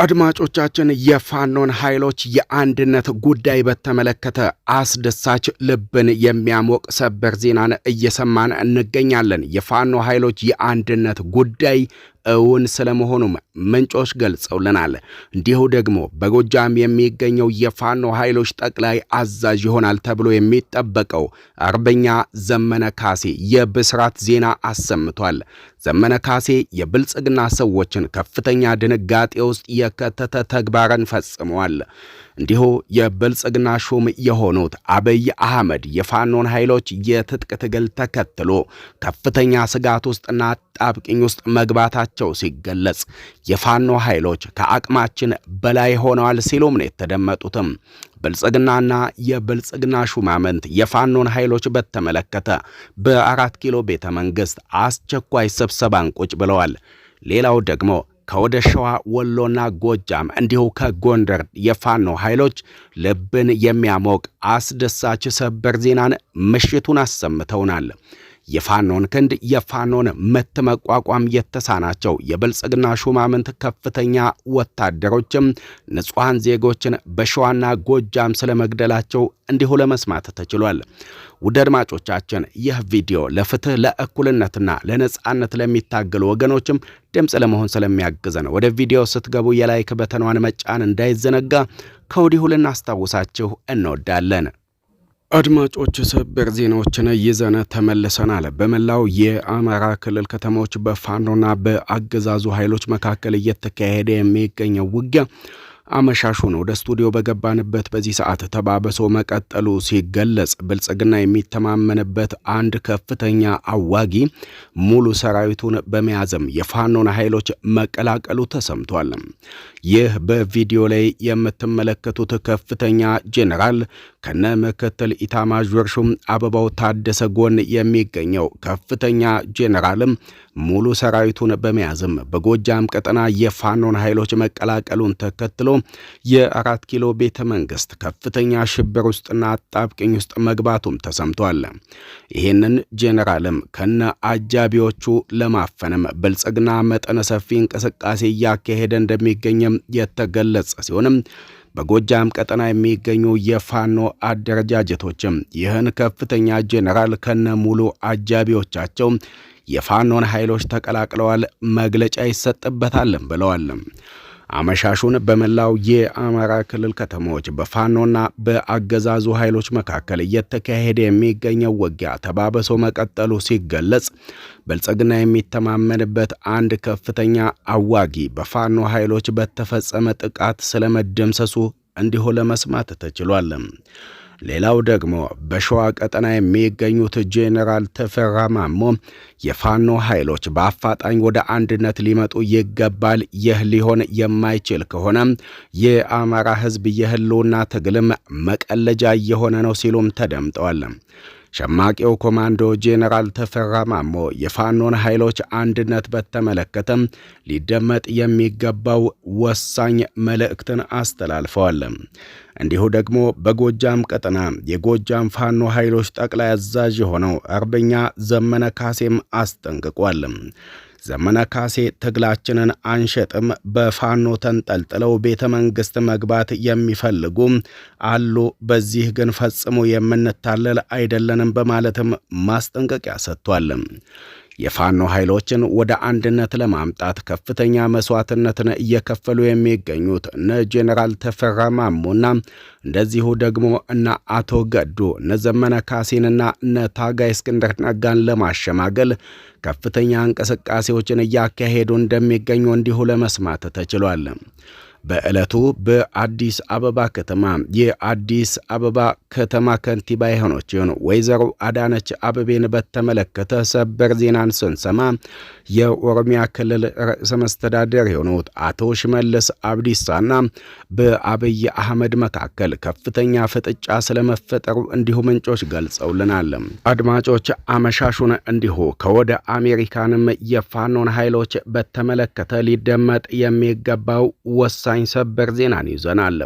አድማጮቻችን የፋኖን ኃይሎች የአንድነት ጉዳይ በተመለከተ አስደሳች ልብን የሚያሞቅ ሰበር ዜናን እየሰማን እንገኛለን። የፋኖ ኃይሎች የአንድነት ጉዳይ እውን ስለመሆኑም ምንጮች ገልጸውልናል። እንዲሁ ደግሞ በጎጃም የሚገኘው የፋኖ ኃይሎች ጠቅላይ አዛዥ ይሆናል ተብሎ የሚጠበቀው አርበኛ ዘመነ ካሴ የብስራት ዜና አሰምቷል። ዘመነ ካሴ የብልጽግና ሰዎችን ከፍተኛ ድንጋጤ ውስጥ የከተተ ተግባርን ፈጽመዋል። እንዲሁ የብልጽግና ሹም የሆኑት አብይ አህመድ የፋኖን ኃይሎች የትጥቅ ትግል ተከትሎ ከፍተኛ ስጋት ውስጥና ጣብቅኝ ውስጥ መግባታቸው ሲገለጽ የፋኖ ኃይሎች ከአቅማችን በላይ ሆነዋል ሲሉም ነው የተደመጡትም። ብልጽግናና የብልጽግና ሹማምንት የፋኖን ኃይሎች በተመለከተ በ4 ኪሎ ቤተ መንግሥት አስቸኳይ ስብሰባን ቁጭ ብለዋል። ሌላው ደግሞ ከወደ ሸዋ ወሎና ጎጃም እንዲሁ ከጎንደር የፋኖ ኃይሎች ልብን የሚያሞቅ አስደሳች ሰበር ዜናን ምሽቱን አሰምተውናል። የፋኖን ክንድ የፋኖን ምት መቋቋም የተሳናቸው የብልጽግና ሹማምንት ከፍተኛ ወታደሮችም ንጹሐን ዜጎችን በሸዋና ጎጃም ስለመግደላቸው እንዲሁ ለመስማት ተችሏል። ውድ አድማጮቻችን ይህ ቪዲዮ ለፍትህ ለእኩልነትና ለነጻነት ለሚታገሉ ወገኖችም ድምፅ ለመሆን ስለሚያግዘን ወደ ቪዲዮ ስትገቡ የላይክ በተኗን መጫን እንዳይዘነጋ ከወዲሁ ልናስታውሳችሁ እንወዳለን። አድማጮች ሰበር ዜናዎችን ይዘን ተመልሰናል። በመላው የአማራ ክልል ከተሞች በፋኖና በአገዛዙ ኃይሎች መካከል እየተካሄደ የሚገኘው ውጊያ አመሻሹን ወደ ስቱዲዮ በገባንበት በዚህ ሰዓት ተባብሶ መቀጠሉ ሲገለጽ ብልጽግና የሚተማመንበት አንድ ከፍተኛ አዋጊ ሙሉ ሰራዊቱን በመያዝም የፋኖን ኃይሎች መቀላቀሉ ተሰምቷል። ይህ በቪዲዮ ላይ የምትመለከቱት ከፍተኛ ጄኔራል ከነ ምክትል ኢታማዦር ሹም አበባው ታደሰ ጎን የሚገኘው ከፍተኛ ጄኔራልም ሙሉ ሰራዊቱን በመያዝም በጎጃም ቀጠና የፋኖን ኃይሎች መቀላቀሉን ተከትሎ የ4 ኪሎ ቤተ መንግሥት ከፍተኛ ሽብር ውስጥና አጣብቅኝ ውስጥ መግባቱም ተሰምቷል። ይህንን ጄኔራልም ከነ አጃቢዎቹ ለማፈንም ብልጽግና መጠነ ሰፊ እንቅስቃሴ እያካሄደ እንደሚገኝም የተገለጸ ሲሆንም በጎጃም ቀጠና የሚገኙ የፋኖ አደረጃጀቶችም ይህን ከፍተኛ ጄኔራል ከነ ሙሉ አጃቢዎቻቸው የፋኖን ኃይሎች ተቀላቅለዋል፣ መግለጫ ይሰጥበታልም ብለዋል። አመሻሹን በመላው የአማራ ክልል ከተሞች በፋኖና በአገዛዙ ኃይሎች መካከል እየተካሄደ የሚገኘው ውጊያ ተባብሶ መቀጠሉ ሲገለጽ ብልጽግና የሚተማመንበት አንድ ከፍተኛ አዋጊ በፋኖ ኃይሎች በተፈጸመ ጥቃት ስለመደምሰሱ እንዲሁ ለመስማት ተችሏል። ሌላው ደግሞ በሸዋ ቀጠና የሚገኙት ጄኔራል ተፈራ ማሞ የፋኖ ኃይሎች በአፋጣኝ ወደ አንድነት ሊመጡ ይገባል፣ ይህ ሊሆን የማይችል ከሆነ የአማራ ሕዝብ የህልውና ትግልም መቀለጃ እየሆነ ነው ሲሉም ተደምጠዋል። ሸማቂው ኮማንዶ ጄኔራል ተፈራ ማሞ የፋኖን ኃይሎች አንድነት በተመለከተም ሊደመጥ የሚገባው ወሳኝ መልእክትን አስተላልፈዋል። እንዲሁ ደግሞ በጎጃም ቀጠና የጎጃም ፋኖ ኃይሎች ጠቅላይ አዛዥ የሆነው አርበኛ ዘመነ ካሴም አስጠንቅቋል። ዘመነ ካሴ ትግላችንን አንሸጥም፣ በፋኖ ተንጠልጥለው ቤተ መንግሥት መግባት የሚፈልጉ አሉ፣ በዚህ ግን ፈጽሞ የምንታለል አይደለንም በማለትም ማስጠንቀቂያ ሰጥቷል። የፋኖ ኃይሎችን ወደ አንድነት ለማምጣት ከፍተኛ መስዋዕትነትን እየከፈሉ የሚገኙት እነ ጄኔራል ተፈራ ማሞና እንደዚሁ ደግሞ እነ አቶ ገዱ እነ ዘመነ ካሴንና እነ ታጋይ እስክንድር ነጋን ለማሸማገል ከፍተኛ እንቅስቃሴዎችን እያካሄዱ እንደሚገኙ እንዲሁ ለመስማት ተችሏል። በዕለቱ በአዲስ አበባ ከተማ የአዲስ አበባ ከተማ ከንቲባ የሆነችውን ወይዘሮ አዳነች አቤቤን በተመለከተ ሰበር ዜናን ስንሰማ የኦሮሚያ ክልል ርዕሰ መስተዳድር የሆኑት አቶ ሽመልስ አብዲሳና በአብይ አህመድ መካከል ከፍተኛ ፍጥጫ ስለመፈጠሩ እንዲሁ ምንጮች ገልጸውልናል። አድማጮች አመሻሹን እንዲሁ ከወደ አሜሪካንም የፋኖን ኃይሎች በተመለከተ ሊደመጥ የሚገባው ወሳኝ ሰበር ዜናን ይዘናል።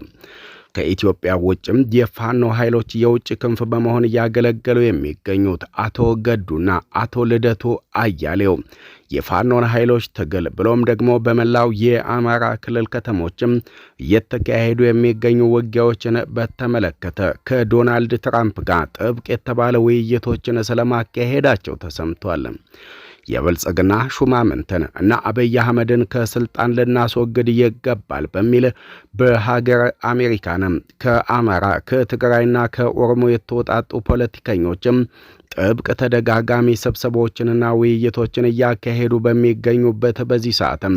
ከኢትዮጵያ ውጭም የፋኖ ኃይሎች የውጭ ክንፍ በመሆን እያገለገሉ የሚገኙት አቶ ገዱና አቶ ልደቱ አያሌው የፋኖን ኃይሎች ትግል ብሎም ደግሞ በመላው የአማራ ክልል ከተሞችም እየተካሄዱ የሚገኙ ውጊያዎችን በተመለከተ ከዶናልድ ትራምፕ ጋር ጥብቅ የተባለ ውይይቶችን ስለማካሄዳቸው ተሰምቷል። የብልጽግና ሹማምንትን እና አብይ አህመድን ከስልጣን ልናስወግድ ይገባል በሚል በሀገር አሜሪካንም ከአማራ ከትግራይና ከኦሮሞ የተወጣጡ ፖለቲከኞችም ጥብቅ ተደጋጋሚ ስብሰባዎችንና ውይይቶችን እያካሄዱ በሚገኙበት በዚህ ሰዓትም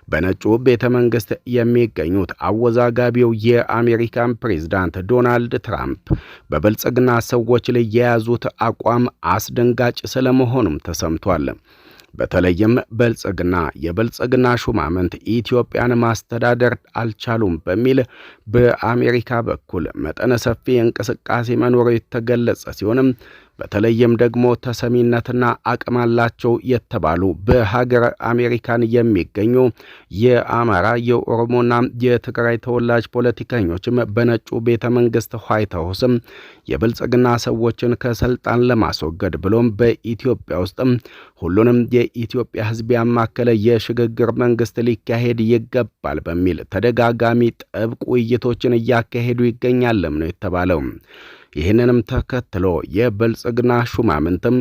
በነጩ ቤተ መንግስት የሚገኙት አወዛጋቢው የአሜሪካን ፕሬዝዳንት ዶናልድ ትራምፕ በብልጽግና ሰዎች ላይ የያዙት አቋም አስደንጋጭ ስለመሆኑም ተሰምቷል። በተለይም የብልጽግና ሹማምንት ኢትዮጵያን ማስተዳደር አልቻሉም በሚል በአሜሪካ በኩል መጠነ ሰፊ እንቅስቃሴ መኖሩ የተገለጸ ሲሆንም በተለይም ደግሞ ተሰሚነትና አቅም አላቸው የተባሉ በሀገር አሜሪካን የሚገኙ የአማራ የኦሮሞና የትግራይ ተወላጅ ፖለቲከኞችም በነጩ ቤተ መንግስት ዋይት ሃውስም የብልጽግና ሰዎችን ከስልጣን ለማስወገድ ብሎም በኢትዮጵያ ውስጥም ሁሉንም የኢትዮጵያ ሕዝብ ያማከለ የሽግግር መንግስት ሊካሄድ ይገባል በሚል ተደጋጋሚ ጥብቅ ውይይቶችን እያካሄዱ ይገኛልም ነው የተባለው። ይህንንም ተከትሎ የብልጽግና ሹማምንትም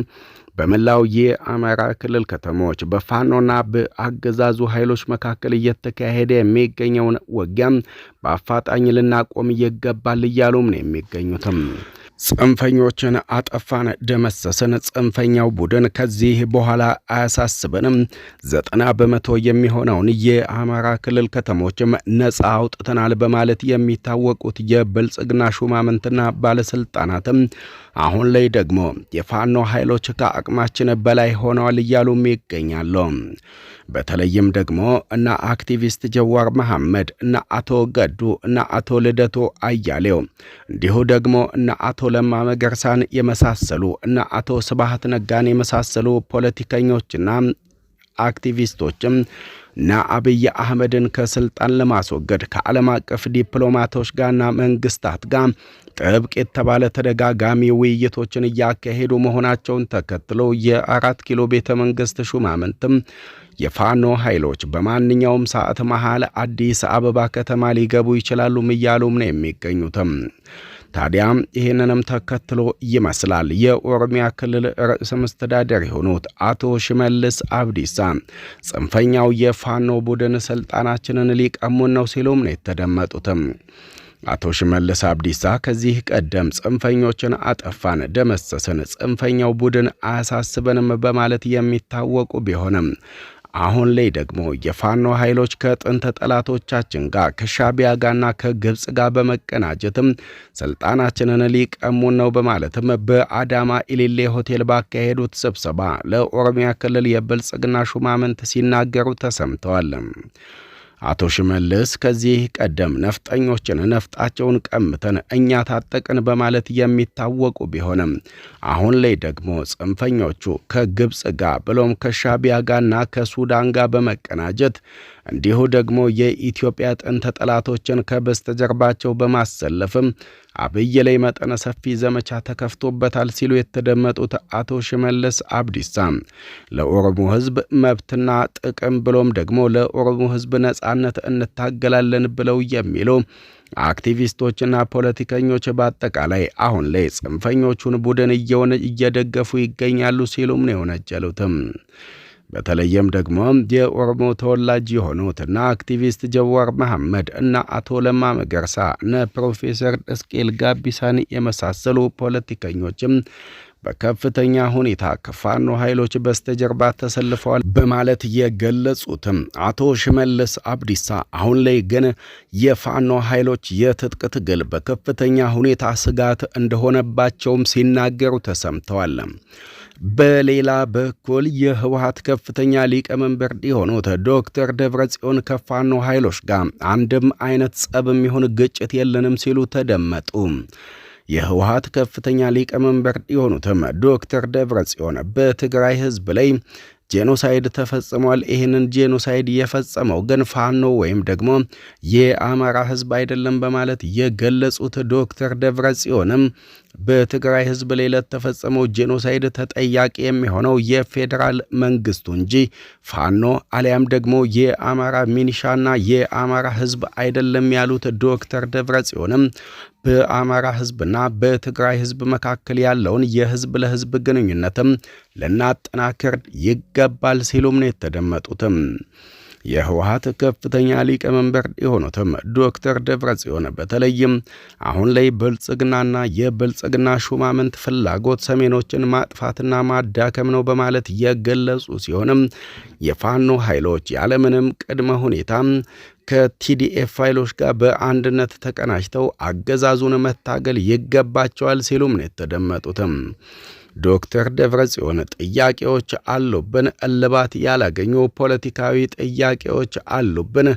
በመላው የአማራ ክልል ከተሞች በፋኖና በአገዛዙ ኃይሎች መካከል እየተካሄደ የሚገኘውን ውጊያም በአፋጣኝ ልናቆም ይገባል እያሉም ነው የሚገኙትም። ጽንፈኞችን አጠፋን ደመሰስን፣ ጽንፈኛው ቡድን ከዚህ በኋላ አያሳስበንም፣ 90% የሚሆነውን የአማራ ክልል ከተሞችም ነፃ አውጥተናል በማለት የሚታወቁት የብልጽግና ሹማምንትና ባለስልጣናትም አሁን ላይ ደግሞ የፋኖ ኃይሎች ከአቅማችን በላይ ሆነዋል እያሉም ይገኛሉ። በተለይም ደግሞ እና አክቲቪስት ጀዋር መሐመድ እና አቶ ገዱ እና አቶ ልደቱ አያሌው እንዲሁ ደግሞ እና አቶ ለማ መገርሳን የመሳሰሉ እና አቶ ስብሃት ነጋን የመሳሰሉ ፖለቲከኞችና አክቲቪስቶችም እና አብይ አህመድን ከስልጣን ለማስወገድ ከዓለም አቀፍ ዲፕሎማቶች ጋርና መንግስታት ጋር ጥብቅ የተባለ ተደጋጋሚ ውይይቶችን እያካሄዱ መሆናቸውን ተከትሎ የአራት ኪሎ ቤተ መንግስት ሹማምንትም የፋኖ ኃይሎች በማንኛውም ሰዓት መሃል አዲስ አበባ ከተማ ሊገቡ ይችላሉም እያሉም ነው የሚገኙትም። ታዲያ ይህንንም ተከትሎ ይመስላል የኦሮሚያ ክልል ርዕሰ መስተዳድር የሆኑት አቶ ሽመልስ አብዲሳ ጽንፈኛው የፋኖ ቡድን ስልጣናችንን ሊቀሙን ነው ሲሉም ነው የተደመጡትም። አቶ ሽመልስ አብዲሳ ከዚህ ቀደም ጽንፈኞችን አጠፋን ደመሰስን፣ ጽንፈኛው ቡድን አያሳስበንም በማለት የሚታወቁ ቢሆንም አሁን ላይ ደግሞ የፋኖ ኃይሎች ከጥንት ጠላቶቻችን ጋር ከሻቢያ ጋርና ከግብጽ ጋር በመቀናጀትም ስልጣናችንን ሊቀሙን ነው በማለትም በአዳማ ኢሊሌ ሆቴል ባካሄዱት ስብሰባ ለኦሮሚያ ክልል የብልጽግና ሹማምንት ሲናገሩ ተሰምተዋል። አቶ ሽመልስ ከዚህ ቀደም ነፍጠኞችን ነፍጣቸውን ቀምተን እኛ ታጠቅን በማለት የሚታወቁ ቢሆንም አሁን ላይ ደግሞ ጽንፈኞቹ ከግብጽ ጋር ብሎም ከሻቢያ ጋርና ከሱዳን ጋር በመቀናጀት እንዲሁ ደግሞ የኢትዮጵያ ጥንት ጠላቶችን ከበስተጀርባቸው በማሰለፍም አብይ ላይ መጠነ ሰፊ ዘመቻ ተከፍቶበታል ሲሉ የተደመጡት አቶ ሽመልስ አብዲሳ ለኦሮሞ ሕዝብ መብትና ጥቅም ብሎም ደግሞ ለኦሮሞ ሕዝብ ነጻነት እንታገላለን ብለው የሚሉ አክቲቪስቶችና ፖለቲከኞች በአጠቃላይ አሁን ላይ ጽንፈኞቹን ቡድን እየደገፉ ይገኛሉ ሲሉም ነው የወነጀሉትም። በተለይም ደግሞ የኦሮሞ ተወላጅ የሆኑትና አክቲቪስት ጀዋር መሐመድ እና አቶ ለማ መገርሳ እና ፕሮፌሰር እስቄል ጋቢሳን የመሳሰሉ ፖለቲከኞችም በከፍተኛ ሁኔታ ከፋኖ ኃይሎች በስተጀርባ ተሰልፈዋል በማለት የገለጹትም አቶ ሽመልስ አብዲሳ አሁን ላይ ግን የፋኖ ኃይሎች የትጥቅ ትግል በከፍተኛ ሁኔታ ስጋት እንደሆነባቸውም ሲናገሩ ተሰምተዋል። በሌላ በኩል የህወሓት ከፍተኛ ሊቀመንበር የሆኑት ዶክተር ደብረጽዮን ከፋኖ ኃይሎች ጋር አንድም አይነት ጸብም ይሁን ግጭት የለንም ሲሉ ተደመጡ። የህወሓት ከፍተኛ ሊቀመንበር የሆኑትም ዶክተር ደብረጽዮን በትግራይ ህዝብ ላይ ጄኖሳይድ ተፈጽሟል። ይህንን ጄኖሳይድ የፈጸመው ግን ፋኖ ወይም ደግሞ የአማራ ህዝብ አይደለም በማለት የገለጹት ዶክተር ደብረጽዮንም በትግራይ ህዝብ ላይ ለተፈጸመው ጄኖሳይድ ተጠያቂ የሚሆነው የፌዴራል መንግስቱ እንጂ ፋኖ አሊያም ደግሞ የአማራ ሚኒሻና የአማራ ህዝብ አይደለም ያሉት ዶክተር ደብረጽዮንም በአማራ ህዝብና በትግራይ ህዝብ መካከል ያለውን የህዝብ ለህዝብ ግንኙነትም ልናጠናክር ይገባል ሲሉም ነው የተደመጡትም። የህወሓት ከፍተኛ ሊቀመንበር የሆኑትም ዶክተር ደብረጽዮን በተለይም አሁን ላይ ብልጽግናና የብልጽግና ሹማምንት ፍላጎት ሰሜኖችን ማጥፋትና ማዳከም ነው በማለት የገለጹ ሲሆንም የፋኖ ኃይሎች ያለምንም ቅድመ ሁኔታ ከቲዲኤፍ ኃይሎች ጋር በአንድነት ተቀናጅተው አገዛዙን መታገል ይገባቸዋል ሲሉም ነው የተደመጡትም። ዶክተር ደብረጽዮን ጥያቄዎች አሉብን፣ እልባት ያላገኙ ፖለቲካዊ ጥያቄዎች አሉብን፣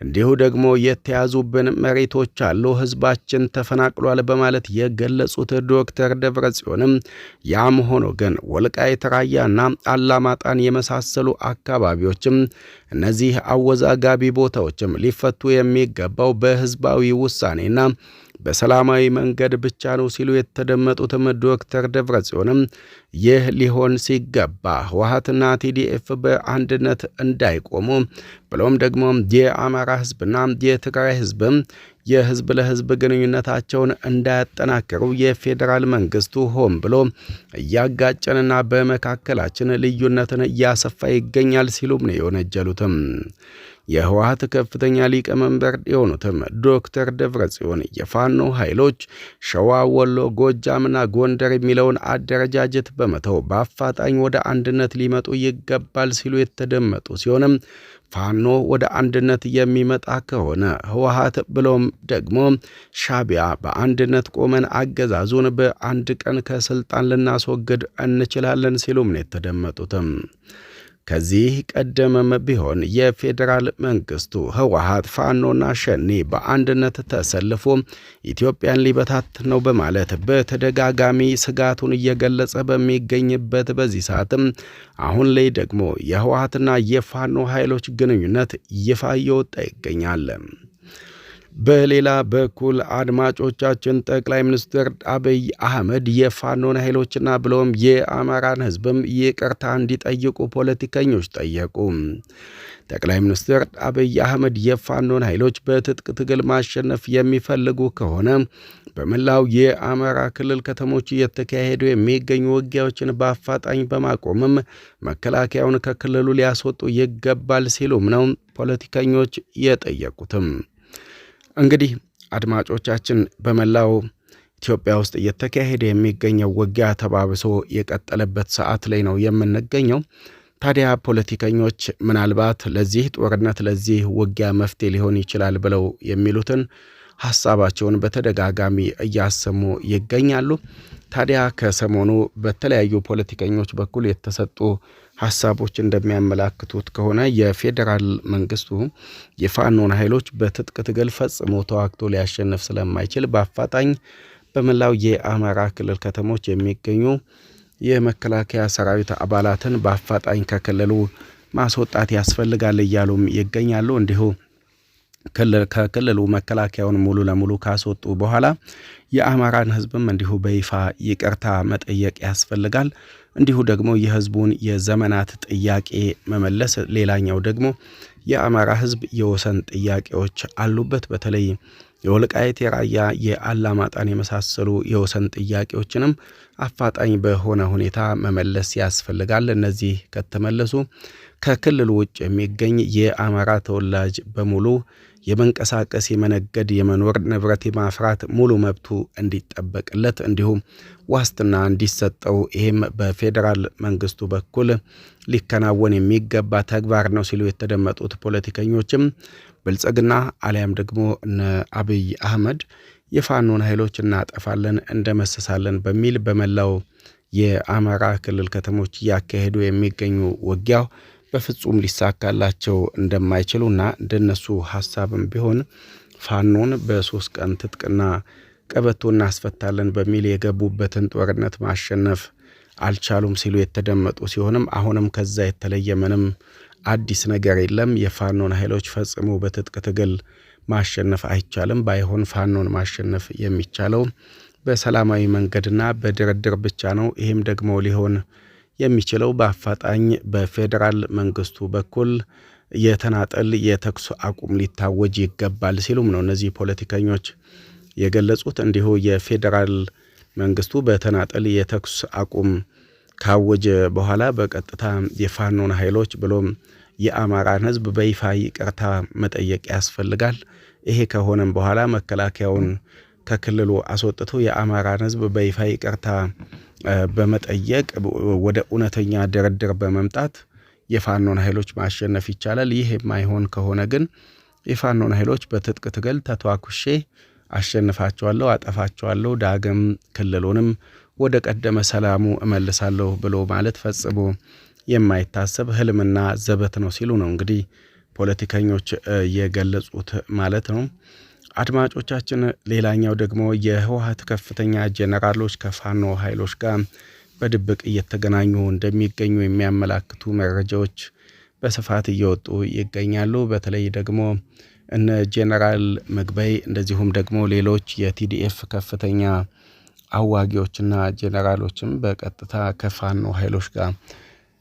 እንዲሁ ደግሞ የተያዙብን መሬቶች አሉ፣ ህዝባችን ተፈናቅሏል በማለት የገለጹት ዶክተር ደብረጽዮንም ያም ሆኖ ግን ወልቃይት ራያና አላማጣን የመሳሰሉ አካባቢዎችም እነዚህ አወዛጋቢ ቦታዎችም ሊፈቱ የሚገባው በህዝባዊ ውሳኔና በሰላማዊ መንገድ ብቻ ነው ሲሉ የተደመጡትም ዶክተር ደብረጽዮንም ይህ ሊሆን ሲገባ ህወሓትና ቲዲኤፍ በአንድነት እንዳይቆሙ ብሎም ደግሞ የአማራ ህዝብና የትግራይ ህዝብም የህዝብ ለህዝብ ግንኙነታቸውን እንዳያጠናክሩ የፌዴራል መንግስቱ ሆን ብሎ እያጋጨንና በመካከላችን ልዩነትን እያሰፋ ይገኛል ሲሉም ነው የወነጀሉትም። የህወሓት ከፍተኛ ሊቀመንበር የሆኑትም ዶክተር ደብረጽዮን የፋኖ ኃይሎች ሸዋ፣ ወሎ፣ ጎጃምና ጎንደር የሚለውን አደረጃጀት በመተው በአፋጣኝ ወደ አንድነት ሊመጡ ይገባል ሲሉ የተደመጡ ሲሆንም ፋኖ ወደ አንድነት የሚመጣ ከሆነ ህወሓት ብሎም ደግሞ ሻዕቢያ በአንድነት ቆመን አገዛዙን በአንድ ቀን ከስልጣን ልናስወግድ እንችላለን ሲሉም ነው የተደመጡትም። ከዚህ ቀደምም ቢሆን የፌዴራል መንግስቱ ህወሓት ፋኖና ሸኔ በአንድነት ተሰልፎ ኢትዮጵያን ሊበታት ነው በማለት በተደጋጋሚ ስጋቱን እየገለጸ በሚገኝበት በዚህ ሰዓትም አሁን ላይ ደግሞ የህወሓትና የፋኖ ኃይሎች ግንኙነት ይፋ እየወጣ ይገኛል። በሌላ በኩል አድማጮቻችን ጠቅላይ ሚኒስትር አብይ አህመድ የፋኖን ኃይሎችና ብሎም የአማራን ህዝብም ይቅርታ እንዲጠይቁ ፖለቲከኞች ጠየቁ። ጠቅላይ ሚኒስትር አብይ አህመድ የፋኖን ኃይሎች በትጥቅ ትግል ማሸነፍ የሚፈልጉ ከሆነ በመላው የአማራ ክልል ከተሞች እየተካሄዱ የሚገኙ ውጊያዎችን በአፋጣኝ በማቆምም መከላከያውን ከክልሉ ሊያስወጡ ይገባል ሲሉም ነው ፖለቲከኞች የጠየቁትም። እንግዲህ አድማጮቻችን በመላው ኢትዮጵያ ውስጥ እየተካሄደ የሚገኘው ውጊያ ተባብሶ የቀጠለበት ሰዓት ላይ ነው የምንገኘው። ታዲያ ፖለቲከኞች ምናልባት ለዚህ ጦርነት ለዚህ ውጊያ መፍትሄ ሊሆን ይችላል ብለው የሚሉትን ሐሳባቸውን በተደጋጋሚ እያሰሙ ይገኛሉ። ታዲያ ከሰሞኑ በተለያዩ ፖለቲከኞች በኩል የተሰጡ ሐሳቦች እንደሚያመላክቱት ከሆነ የፌዴራል መንግስቱ የፋኖን ኃይሎች በትጥቅ ትግል ፈጽሞ ተዋግቶ ሊያሸንፍ ስለማይችል በአፋጣኝ በመላው የአማራ ክልል ከተሞች የሚገኙ የመከላከያ ሰራዊት አባላትን በአፋጣኝ ከክልሉ ማስወጣት ያስፈልጋል እያሉም ይገኛሉ። እንዲሁ ከክልሉ መከላከያውን ሙሉ ለሙሉ ካስወጡ በኋላ የአማራን ህዝብም እንዲሁ በይፋ ይቅርታ መጠየቅ ያስፈልጋል። እንዲሁ ደግሞ የህዝቡን የዘመናት ጥያቄ መመለስ። ሌላኛው ደግሞ የአማራ ህዝብ የወሰን ጥያቄዎች አሉበት። በተለይ የወልቃይት የራያ የአላማጣን የመሳሰሉ የወሰን ጥያቄዎችንም አፋጣኝ በሆነ ሁኔታ መመለስ ያስፈልጋል። እነዚህ ከተመለሱ ከክልሉ ውጭ የሚገኝ የአማራ ተወላጅ በሙሉ የመንቀሳቀስ፣ የመነገድ፣ የመኖር ንብረት የማፍራት ሙሉ መብቱ እንዲጠበቅለት እንዲሁም ዋስትና እንዲሰጠው ይህም በፌዴራል መንግስቱ በኩል ሊከናወን የሚገባ ተግባር ነው ሲሉ የተደመጡት ፖለቲከኞችም ብልጽግና አሊያም ደግሞ እነ አብይ አህመድ የፋኖን ኃይሎች እናጠፋለን እንደመሰሳለን በሚል በመላው የአማራ ክልል ከተሞች እያካሄዱ የሚገኙ ውጊያው በፍጹም ሊሳካላቸው እንደማይችሉና እንደነሱ ሐሳብም ቢሆን ፋኖን በ3 ቀን ትጥቅና ቀበቶ እናስፈታለን በሚል የገቡበትን ጦርነት ማሸነፍ አልቻሉም ሲሉ የተደመጡ ሲሆንም አሁንም ከዛ የተለየ ምንም አዲስ ነገር የለም። የፋኖን ኃይሎች ፈጽሞ በትጥቅ ትግል ማሸነፍ አይቻልም። ባይሆን ፋኖን ማሸነፍ የሚቻለው በሰላማዊ መንገድና በድርድር ብቻ ነው። ይህም ደግሞ ሊሆን የሚችለው በአፋጣኝ በፌዴራል መንግስቱ በኩል የተናጠል የተኩስ አቁም ሊታወጅ ይገባል ሲሉም ነው እነዚህ ፖለቲከኞች የገለጹት። እንዲሁ የፌዴራል መንግስቱ በተናጠል የተኩስ አቁም ካወጀ በኋላ በቀጥታ የፋኖን ኃይሎች ብሎም የአማራን ህዝብ በይፋ ይቅርታ መጠየቅ ያስፈልጋል። ይሄ ከሆነም በኋላ መከላከያውን ከክልሉ አስወጥቶ የአማራን ህዝብ በይፋ ይቅርታ በመጠየቅ ወደ እውነተኛ ድርድር በመምጣት የፋኖን ኃይሎች ማሸነፍ ይቻላል። ይህ የማይሆን ከሆነ ግን የፋኖን ኃይሎች በትጥቅ ትግል ተተዋኩሼ አሸንፋቸዋለሁ፣ አጠፋቸዋለሁ፣ ዳግም ክልሉንም ወደ ቀደመ ሰላሙ እመልሳለሁ ብሎ ማለት ፈጽሞ የማይታሰብ ህልምና ዘበት ነው ሲሉ ነው እንግዲህ ፖለቲከኞች የገለጹት ማለት ነው። አድማጮቻችን፣ ሌላኛው ደግሞ የህወሓት ከፍተኛ ጄኔራሎች ከፋኖ ኃይሎች ጋር በድብቅ እየተገናኙ እንደሚገኙ የሚያመላክቱ መረጃዎች በስፋት እየወጡ ይገኛሉ። በተለይ ደግሞ እነ ጄኔራል ምግበይ እንደዚሁም ደግሞ ሌሎች የቲዲኤፍ ከፍተኛ አዋጊዎችና ጄኔራሎችም በቀጥታ ከፋኖ ኃይሎች ጋር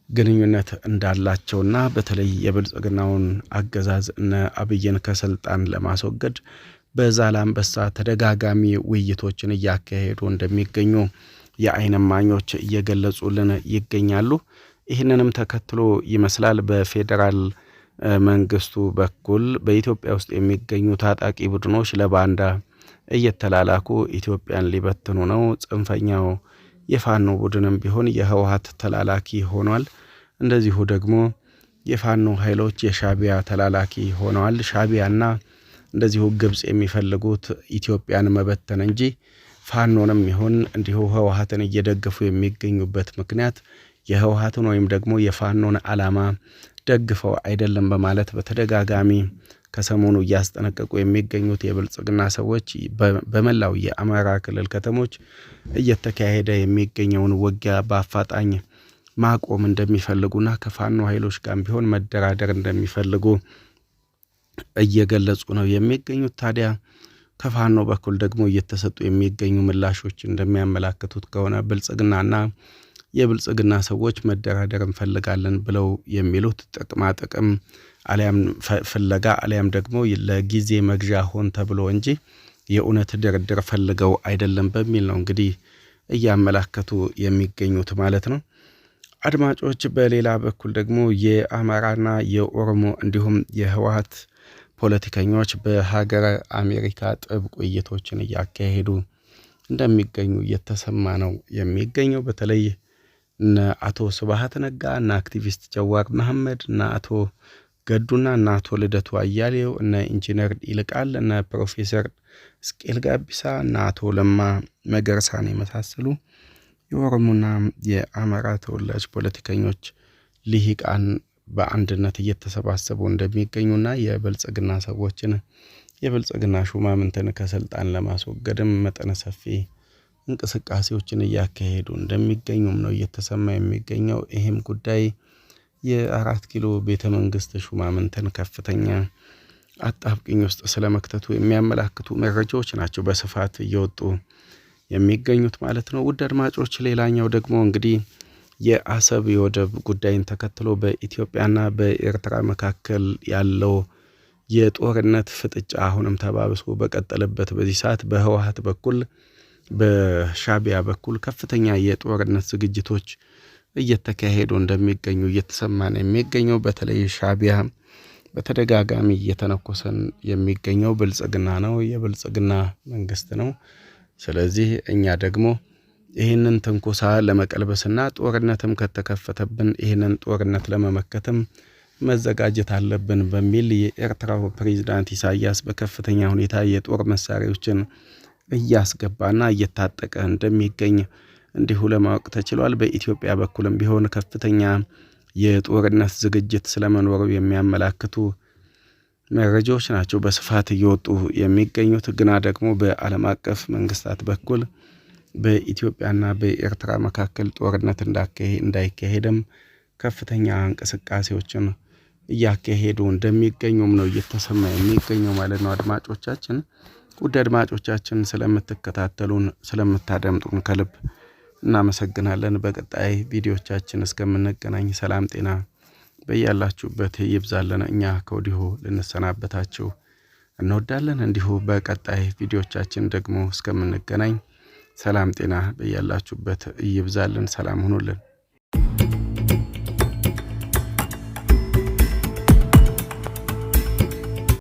ግንኙነት እንዳላቸውና በተለይ የብልጽግናውን አገዛዝ እነ አብይን ከስልጣን ለማስወገድ በዛላምበሳ ተደጋጋሚ ውይይቶችን እያካሄዱ እንደሚገኙ የዓይን እማኞች እየገለጹልን ይገኛሉ። ይህንንም ተከትሎ ይመስላል በፌዴራል መንግስቱ በኩል በኢትዮጵያ ውስጥ የሚገኙ ታጣቂ ቡድኖች ለባንዳ እየተላላኩ ኢትዮጵያን ሊበትኑ ነው። ጽንፈኛው የፋኖ ቡድንም ቢሆን የህወሓት ተላላኪ ሆኗል። እንደዚሁ ደግሞ የፋኖ ኃይሎች የሻቢያ ተላላኪ ሆነዋል። ሻቢያና እንደዚሁ ግብጽ የሚፈልጉት ኢትዮጵያን መበተን እንጂ ፋኖንም ይሁን እንዲሁ ህወሓትን እየደገፉ የሚገኙበት ምክንያት የህወሓትን ወይም ደግሞ የፋኖን ዓላማ ደግፈው አይደለም በማለት በተደጋጋሚ ከሰሞኑ እያስጠነቀቁ የሚገኙት የብልጽግና ሰዎች በመላው የአማራ ክልል ከተሞች እየተካሄደ የሚገኘውን ውጊያ በአፋጣኝ ማቆም እንደሚፈልጉና ከፋኖ ኃይሎች ጋር ቢሆን መደራደር እንደሚፈልጉ እየገለጹ ነው የሚገኙት። ታዲያ ከፋኖ በኩል ደግሞ እየተሰጡ የሚገኙ ምላሾች እንደሚያመላክቱት ከሆነ ብልጽግናና የብልጽግና ሰዎች መደራደር እንፈልጋለን ብለው የሚሉት ጥቅማ ጥቅም አሊያም ፍለጋ አሊያም ደግሞ ለጊዜ መግዣ ሆን ተብሎ እንጂ የእውነት ድርድር ፈልገው አይደለም በሚል ነው እንግዲህ እያመላከቱ የሚገኙት ማለት ነው። አድማጮች፣ በሌላ በኩል ደግሞ የአማራና የኦሮሞ እንዲሁም የህወሓት ፖለቲከኞች በሀገረ አሜሪካ ጥብቅ ውይይቶችን እያካሄዱ እንደሚገኙ እየተሰማ ነው የሚገኘው። በተለይ እነ አቶ ስብሃት ነጋ እና አክቲቪስት ጀዋር መሐመድ እና አቶ ገዱና እና አቶ ልደቱ አያሌው እና ኢንጂነር ይልቃል እና ፕሮፌሰር እስቄል ጋቢሳ እና አቶ ለማ መገርሳን የመሳሰሉ የኦሮሞና የአማራ ተወላጅ ፖለቲከኞች ልሂቃን በአንድነት እየተሰባሰቡ እንደሚገኙና የብልጽግና ሰዎችን የብልጽግና ሹማምንትን ከስልጣን ለማስወገድም መጠነ ሰፊ እንቅስቃሴዎችን እያካሄዱ እንደሚገኙም ነው እየተሰማ የሚገኘው። ይህም ጉዳይ የአራት ኪሎ ቤተ መንግስት ሹማምንትን ከፍተኛ አጣብቂኝ ውስጥ ስለመክተቱ የሚያመላክቱ መረጃዎች ናቸው በስፋት እየወጡ የሚገኙት ማለት ነው። ውድ አድማጮች፣ ሌላኛው ደግሞ እንግዲህ የአሰብ የወደብ ጉዳይን ተከትሎ በኢትዮጵያና በኤርትራ መካከል ያለው የጦርነት ፍጥጫ አሁንም ተባብሶ በቀጠለበት በዚህ ሰዓት በህወሓት በኩል በሻቢያ በኩል ከፍተኛ የጦርነት ዝግጅቶች እየተካሄዱ እንደሚገኙ እየተሰማ ነው የሚገኘው። በተለይ ሻቢያ በተደጋጋሚ እየተነኮሰን የሚገኘው ብልጽግና ነው፣ የብልጽግና መንግስት ነው። ስለዚህ እኛ ደግሞ ይህንን ትንኮሳ ለመቀልበስና ጦርነትም ከተከፈተብን ይህንን ጦርነት ለመመከትም መዘጋጀት አለብን በሚል የኤርትራው ፕሬዝዳንት ኢሳያስ በከፍተኛ ሁኔታ የጦር መሳሪያዎችን እያስገባና እየታጠቀ እንደሚገኝ እንዲሁ ለማወቅ ተችሏል። በኢትዮጵያ በኩልም ቢሆን ከፍተኛ የጦርነት ዝግጅት ስለመኖሩ የሚያመላክቱ መረጃዎች ናቸው በስፋት እየወጡ የሚገኙት። ግና ደግሞ በዓለም አቀፍ መንግስታት በኩል በኢትዮጵያና በኤርትራ መካከል ጦርነት እንዳይካሄድም ከፍተኛ እንቅስቃሴዎችን እያካሄዱ እንደሚገኙም ነው እየተሰማ የሚገኘው ማለት ነው። አድማጮቻችን ውድ አድማጮቻችን ስለምትከታተሉን ስለምታደምጡን ከልብ እናመሰግናለን። በቀጣይ ቪዲዮቻችን እስከምንገናኝ ሰላም ጤና በያላችሁበት ይብዛልን። እኛ ከወዲሁ ልንሰናበታችሁ እንወዳለን። እንዲሁ በቀጣይ ቪዲዮቻችን ደግሞ እስከምንገናኝ ሰላም ጤና በያላችሁበት ይብዛልን። ሰላም ሁኑልን።